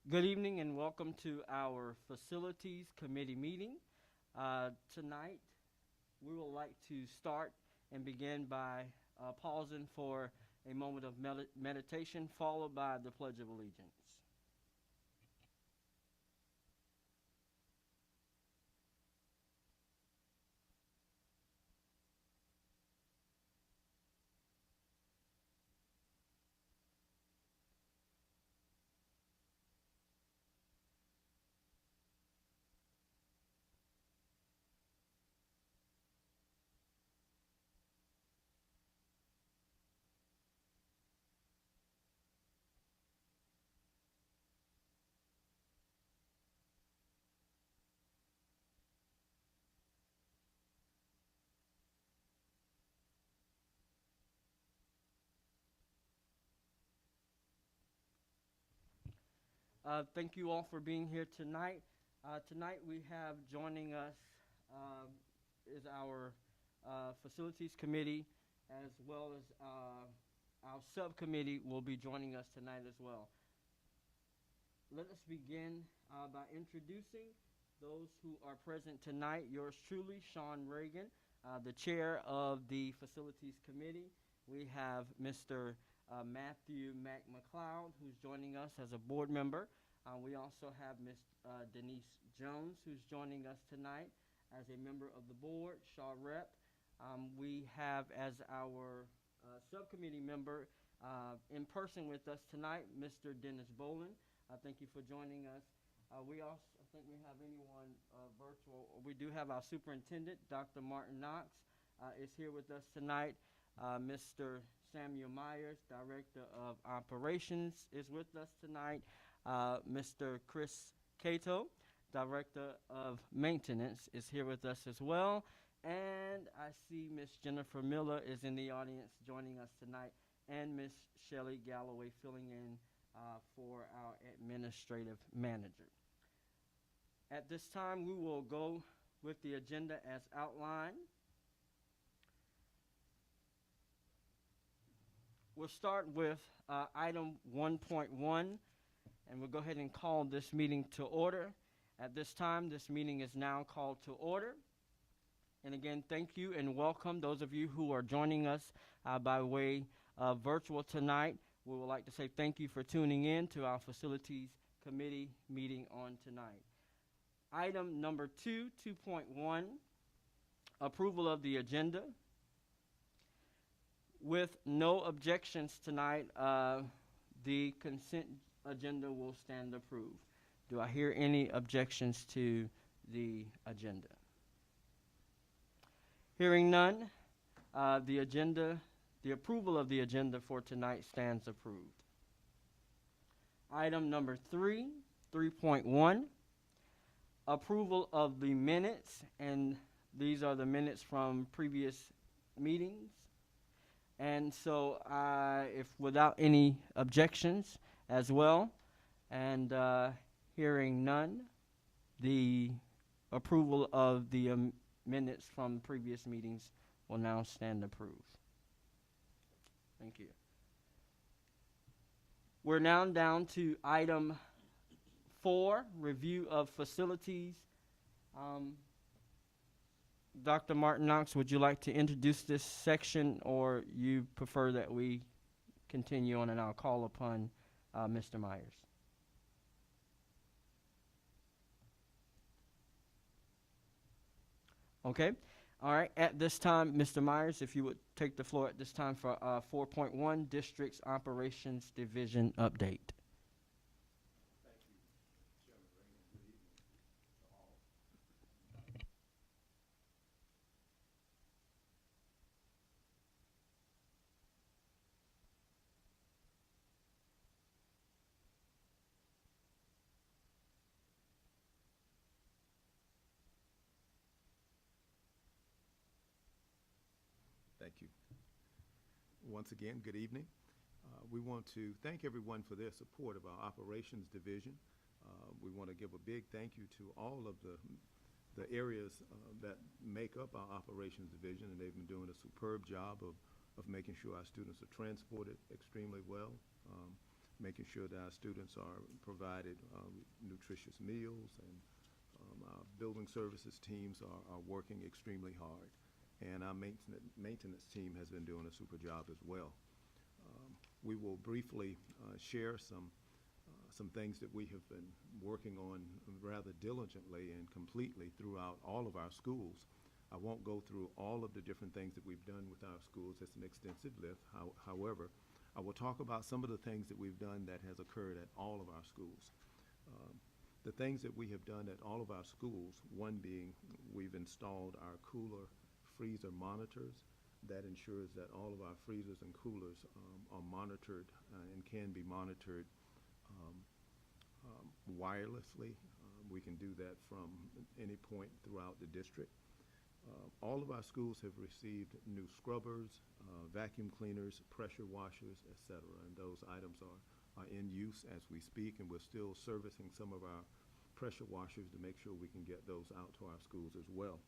Good evening and welcome to our Facilities Committee meeting. Tonight, we would like to start and begin by pausing for a moment of meditation, followed by the Pledge of Allegiance. Thank you all for being here tonight. Tonight we have joining us is our Facilities Committee, as well as our subcommittee will be joining us tonight as well. Let us begin by introducing those who are present tonight. Yours truly, Sean Reagan, the chair of the Facilities Committee. We have Mr. Matthew McLeod, who's joining us as a board member. We also have Ms. Denise Jones, who's joining us tonight as a member of the board, Shaw Rep. We have as our subcommittee member in person with us tonight, Mr. Dennis Boland. Thank you for joining us. We also, I think we have anyone virtual. We do have our superintendent, Dr. Martin Knox, is here with us tonight. Mr. Samuel Myers, Director of Operations, is with us tonight. Mr. Chris Cato, Director of Maintenance, is here with us as well. And I see Miss Jennifer Miller is in the audience joining us tonight, and Miss Shelley Galloway filling in for our administrative manager. At this time, we will go with the agenda as outlined. We'll start with item 1.1, and we'll go ahead and call this meeting to order. At this time, this meeting is now called to order. And again, thank you and welcome those of you who are joining us by way of virtual tonight. We would like to say thank you for tuning in to our Facilities Committee meeting on tonight. Item number 2.1, approval of the agenda. With no objections tonight, the consent agenda will stand approved. Do I hear any objections to the agenda? Hearing none, the approval of the agenda for tonight stands approved. Item number 3.1, approval of the minutes, and these are the minutes from previous meetings. And so if without any objections as well, and hearing none, the approval of the minutes from previous meetings will now stand approved. Thank you. We're now down to item 4, review of facilities. Dr. Martin Knox, would you like to introduce this section, or you prefer that we continue on and I'll call upon Mr. Myers? Okay. All right. At this time, Mr. Myers, if you would take the floor at this time for 4.1, District's Operations Division Update. Thank you. Once again, good evening. We want to thank everyone for their support of our operations division. We want to give a big thank you to all of the areas that make up our operations division, and they've been doing a superb job of making sure our students are transported extremely well. making sure that our students are provided nutritious meals, and our building services teams are working extremely hard. And our maintenance team has been doing a super job as well. We will briefly share some things that we have been working on rather diligently and completely throughout all of our schools. I won't go through all of the different things that we've done with our schools. It's an extensive list. However, I will talk about some of the things that we've done that has occurred at all of our schools. The things that we have done at all of our schools, one being we've installed our cooler freezer monitors. That ensures that all of our freezers and coolers are monitored and can be monitored wirelessly. We can do that from any point throughout the district. All of our schools have received new scrubbers, vacuum cleaners, pressure washers, etc. And those items are in use as we speak, and we're still servicing some of our pressure washers to make sure we can get those out to our schools as well.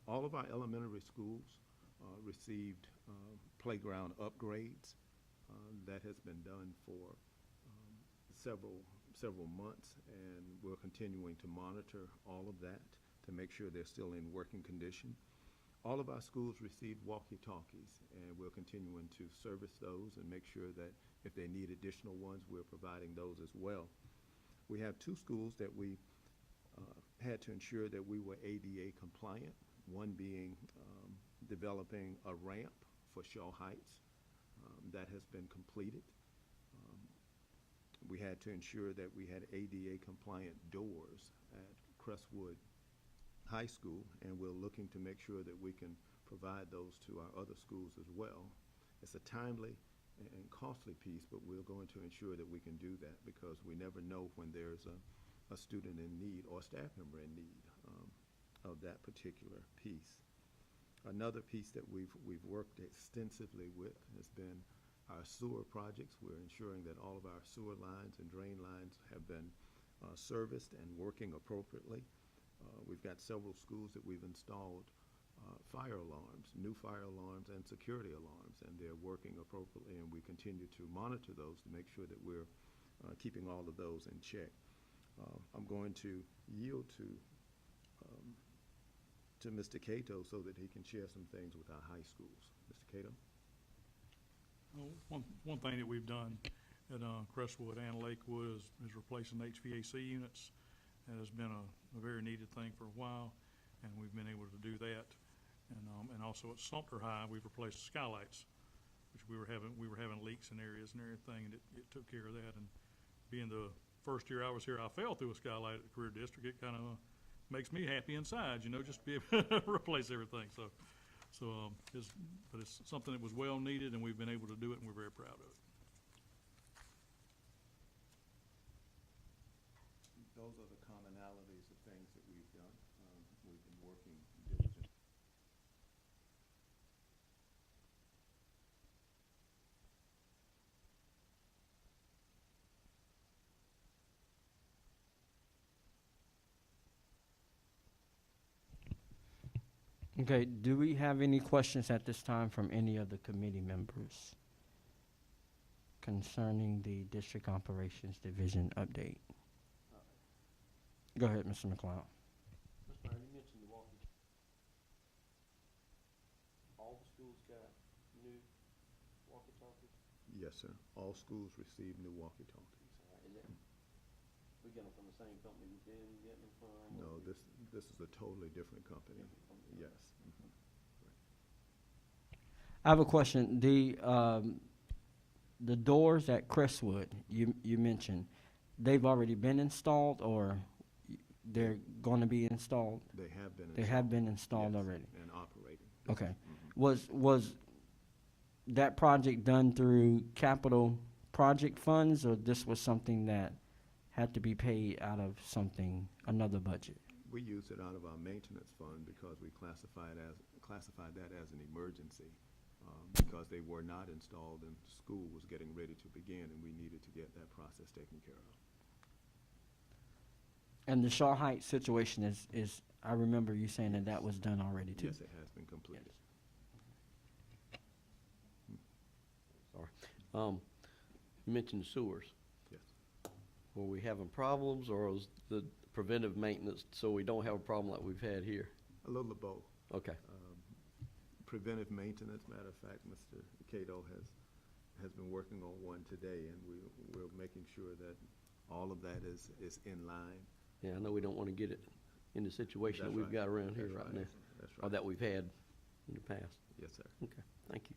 All of our elementary schools received playground upgrades. That has been done for several months, and we're continuing to monitor all of that to make sure they're still in working condition. All of our schools received walkie-talkies, and we're continuing to service those and make sure that if they need additional ones, we're providing those as well. We have two schools that we had to ensure that we were ADA compliant, one being developing a ramp for Shaw Heights. That has been completed. We had to ensure that we had ADA compliant doors at Crestwood High School, and we're looking to make sure that we can provide those to our other schools as well. It's a timely and costly piece, but we're going to ensure that we can do that because we never know when there's a student in need or a staff member in need of that particular piece. Another piece that we've worked extensively with has been our sewer projects. We're ensuring that all of our sewer lines and drain lines have been serviced and working appropriately. We've got several schools that we've installed fire alarms, new fire alarms and security alarms, and they're working appropriately, and we continue to monitor those to make sure that we're keeping all of those in check. I'm going to yield to Mr. Cato so that he can share some things with our high schools. Mr. Cato? Well, one thing that we've done at Crestwood and Lakewood is replacing HVAC units. That has been a very needed thing for a while, and we've been able to do that. And also at Sumter High, we've replaced the skylights, which we were having leaks in areas and everything, and it took care of that. And being the first year I was here, I fell through a skylight at the Career District. It kind of makes me happy inside, you know, just to be able to replace everything. But it's something that was well needed, and we've been able to do it, and we're very proud of it. Those are the commonalities of things that we've done. We've been working diligently. Okay, do we have any questions at this time from any of the committee members concerning the District Operations Division update? Go ahead, Mr. McLeod. Mr. Mayor, you mentioned the walkie. All the schools got new walkie-talkies? Yes, sir. All schools receive new walkie-talkies. And then we get them from the same company we've been getting them from? No, this is a totally different company. Different company. Yes. I have a question. The doors at Crestwood, you mentioned, they've already been installed, or they're going to be installed? They have been installed. They have been installed Yes, already. and operating. Okay. Mhm. Was that project done through capital project funds, or this was something that had to be paid out of another budget? We use it out of our maintenance fund because we classified that as an emergency because they were not installed and school was getting ready to begin, and we needed to get that process taken care of. And the Shaw Heights situation is I remember you saying that was done already too. Yes, it has been completed. Sorry. You mentioned sewers. Yes. Were we having problems, or was the preventive maintenance so we don't have a problem like we've had here? A little of both. Okay. Preventive maintenance, matter of fact, Mr. Cato has been working on one today, and we're making sure that all of that is in line. Yeah, I know we don't want to get it in the situation that That's we've right. got around here That's right right. now, That's or right. that we've had in the past. Yes, sir. Okay, thank you.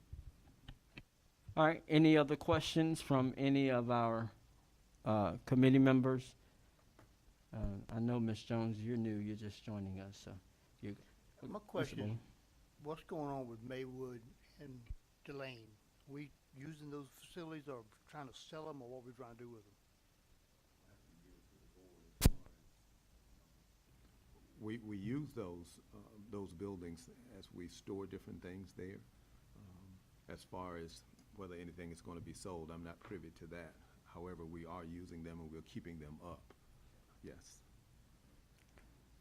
All right, any other questions from any of our committee members? I know, Ms. Jones, you're new, you're just joining us, so you. My Mr. question is, Boone. what's going on with Maywood and Delane? We using those facilities or trying to sell them, or what we trying to do with them? We use those buildings as we store different things there. As far as whether anything is going to be sold, I'm not privy to that. However, we are using them and we're keeping them up. Yes.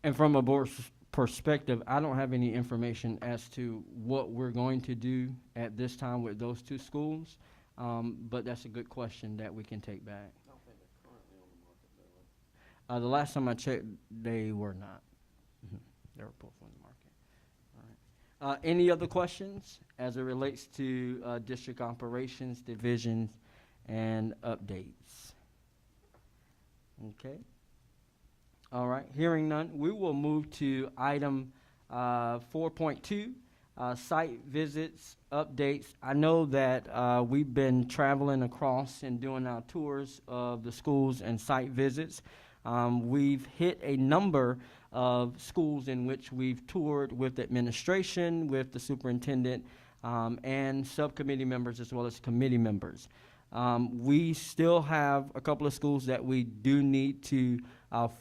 And from a board's perspective, I don't have any information as to what we're going to do at this time with those two schools, but that's a good question that we can take back. I don't think they're currently on the market, The last time I checked, they were not. They were both on the market. All right. Any other questions as it relates to district operations, divisions, and updates? Okay. All right. Hearing none, we will move to item 4.2, site visits, updates. I know that we've been traveling across and doing our tours of the schools and site visits. We've hit a number of schools in which we've toured with administration, with the superintendent, and subcommittee members as well as committee members. We still have a couple of schools that we do need to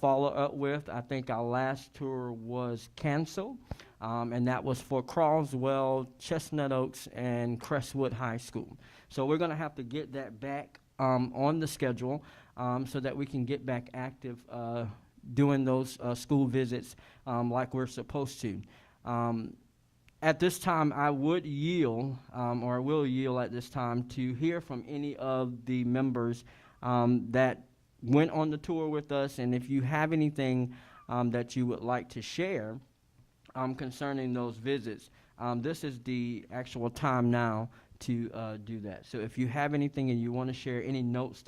follow up with. I think our last tour was canceled, and that was for Croswell, Chestnut Oaks, and Crestwood High School. So we're going to have to get that back on the schedule so that we can get back active doing those school visits like we're supposed to. At this time, I would yield, or I will yield at this time, to hear from any of the members that went on the tour with us, and if you have anything that you would like to share concerning those visits, this is the actual time now to do that. So if you have anything and you want to share any notes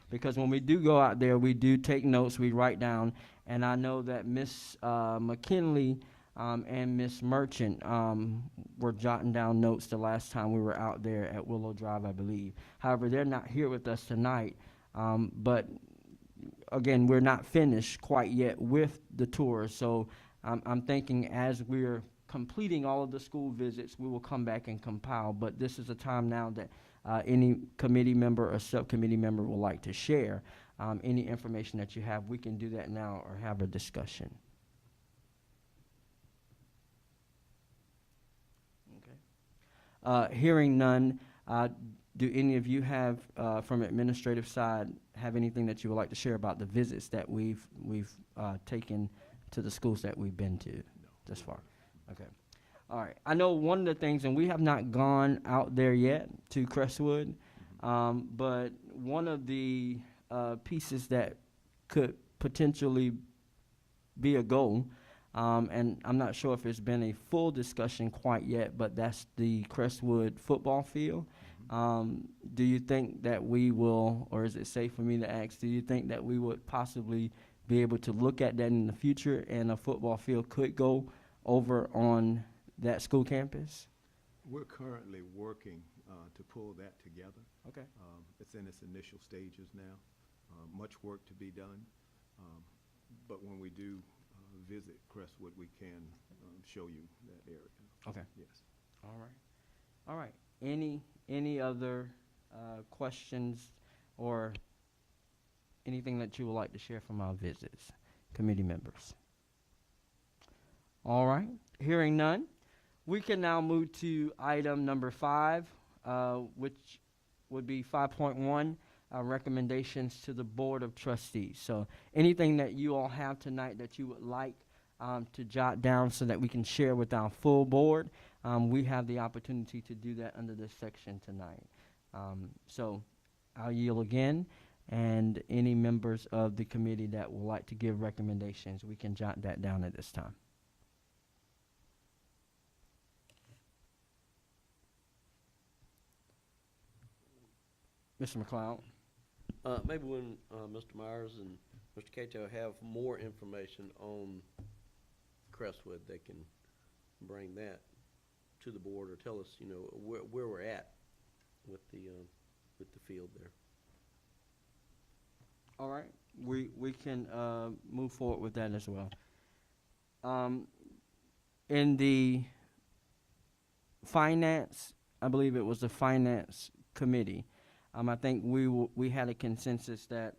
because when we do go out there, we do take notes, we write down, and I know that Miss McKinley and Miss Merchant were jotting down notes the last time we were out there at Willow Drive, I believe. However, they're not here with us tonight, but again, we're not finished quite yet with the tour, so I'm thinking as we're completing all of the school visits, we will come back and compile, but this is a time now that any committee member or subcommittee member would like to share any information that you have. We can do that now or have a discussion. Okay. Hearing none, do any of you have, from administrative side, have anything that you would like to share about the visits that we've taken to the schools that we've been to thus far? Okay. All right. I know one of the things, and we have not gone out there yet to Crestwood, but one of the pieces that could potentially be a goal, and I'm not sure if it's been a full discussion quite yet, but that's the Crestwood football field. Do you think that we will, or is it safe for me to ask, do you think that we would possibly be able to look at that in the future and a football field could go over on that school campus? We're currently working to pull that together. Okay. It's in its initial stages now. Much work to be done. But when we do visit Crestwood, we can show you that area. Okay. Yes. All right. All right. Any other questions or anything that you would like to share from our visits, committee members? All right. Hearing none, we can now move to item number 5, which would be 5.1, recommendations to the Board of Trustees. So anything that you all have tonight that you would like to jot down so that we can share with our full board, we have the opportunity to do that under this section tonight. So I'll yield again, and any members of the committee that would like to give recommendations, we can jot that down at this time. Mr. McLeod? Maybe when Mr. Myers and Mr. Cato have more information on Crestwood, they can bring that to the board or tell us, you know, where we're at with the field there. All right, we can move forward with that as well. In the finance, I believe it was the finance committee, I think we had a consensus that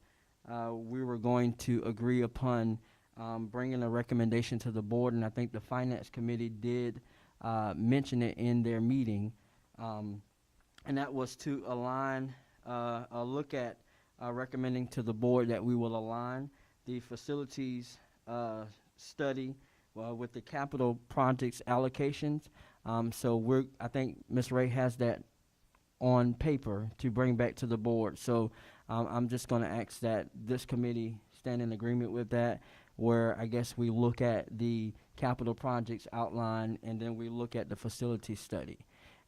we were going to agree upon bringing a recommendation to the board, and I think the finance committee did mention it in their meeting, and that was to align, look at recommending to the board that we will align the facilities study with the capital projects allocations. So I think Ms. Ray has that on paper to bring back to the board. So I'm just going to ask that this committee stand in agreement with that, where I guess we look at the capital projects outline and then we look at the facility study.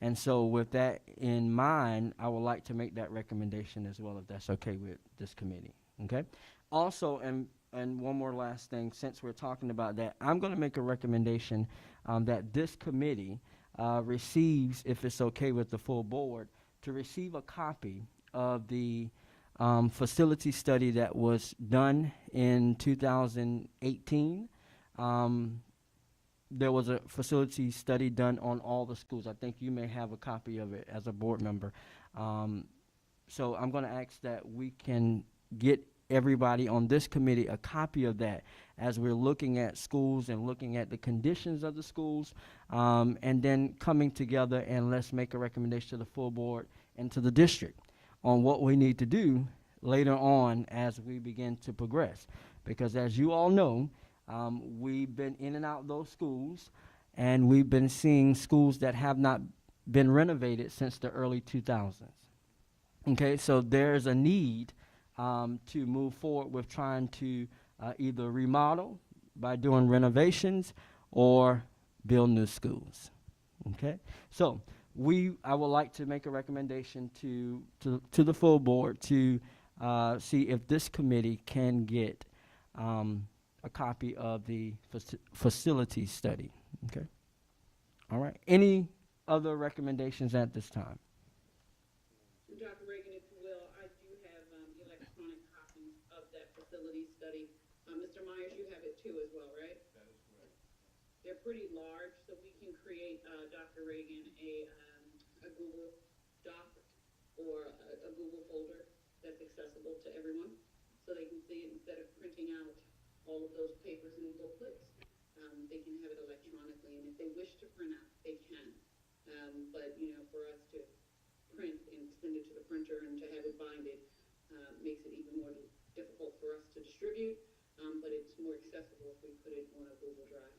And so with that in mind, I would like to make that recommendation as well, if that's okay with this committee. Okay? Also, and one more last thing, since we're talking about that, I'm going to make a recommendation that this committee receives, if it's okay with the full board, to receive a copy of the facility study that was done in 2018. There was a facility study done on all the schools. I think you may have a copy of it as a board member. So I'm going to ask that we can get everybody on this committee a copy of that as we're looking at schools and looking at the conditions of the schools, and then coming together and let's make a recommendation to the full board and to the district on what we need to do later on as we begin to progress. Because as you all know, we've been in and out of those schools, and we've been seeing schools that have not been renovated since the early 2000s. Okay, so there's a need to move forward with trying to either remodel by doing renovations or build new schools. Okay, so I would like to make a recommendation to the full board to see if this committee can get a copy of the facility study. Okay. All right. Any other recommendations at this time? Dr. Reagan, if you will, I do have electronic copies of that facility study. Mr. Myers, you have it too as well, right? That is correct. They're pretty large, so we can create, Dr. Reagan, a Google Doc or a Google folder that's accessible to everyone, so they can see it instead of printing out all of those papers and booklets. They can have it electronically, and if they wish to print out, they can. But, you know, for us to print and send it to the printer and to have it binded makes it even more difficult for us to distribute, but it's more accessible if we put it on a Google Drive.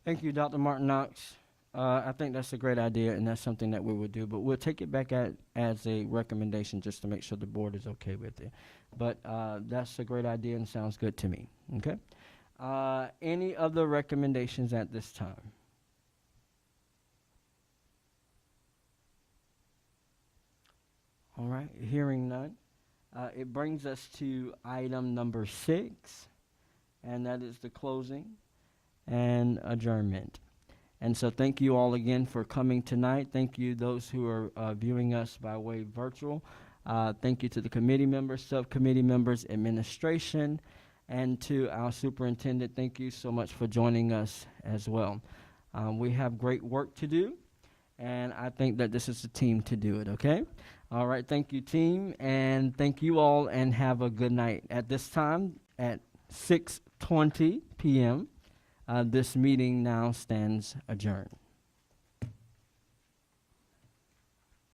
Thank you, Dr. Martin Knox. I think that's a great idea, and that's something that we would do. But we'll take it back as a recommendation just to make sure the board is okay with it. But that's a great idea and sounds good to me. Okay. Any other recommendations at this time? All right. Hearing none. It brings us to item number 6, and that is the closing and adjournment. And so thank you all again for coming tonight. Thank you those who are viewing us by way virtual. Thank you to the committee members, subcommittee members, administration, and to our superintendent. Thank you so much for joining us as well. We have great work to do, and I think that this is the team to do it, okay? All right, thank you, team, and thank you all, and have a good night. At this time, at 6:20 p.m., this meeting now stands adjourned.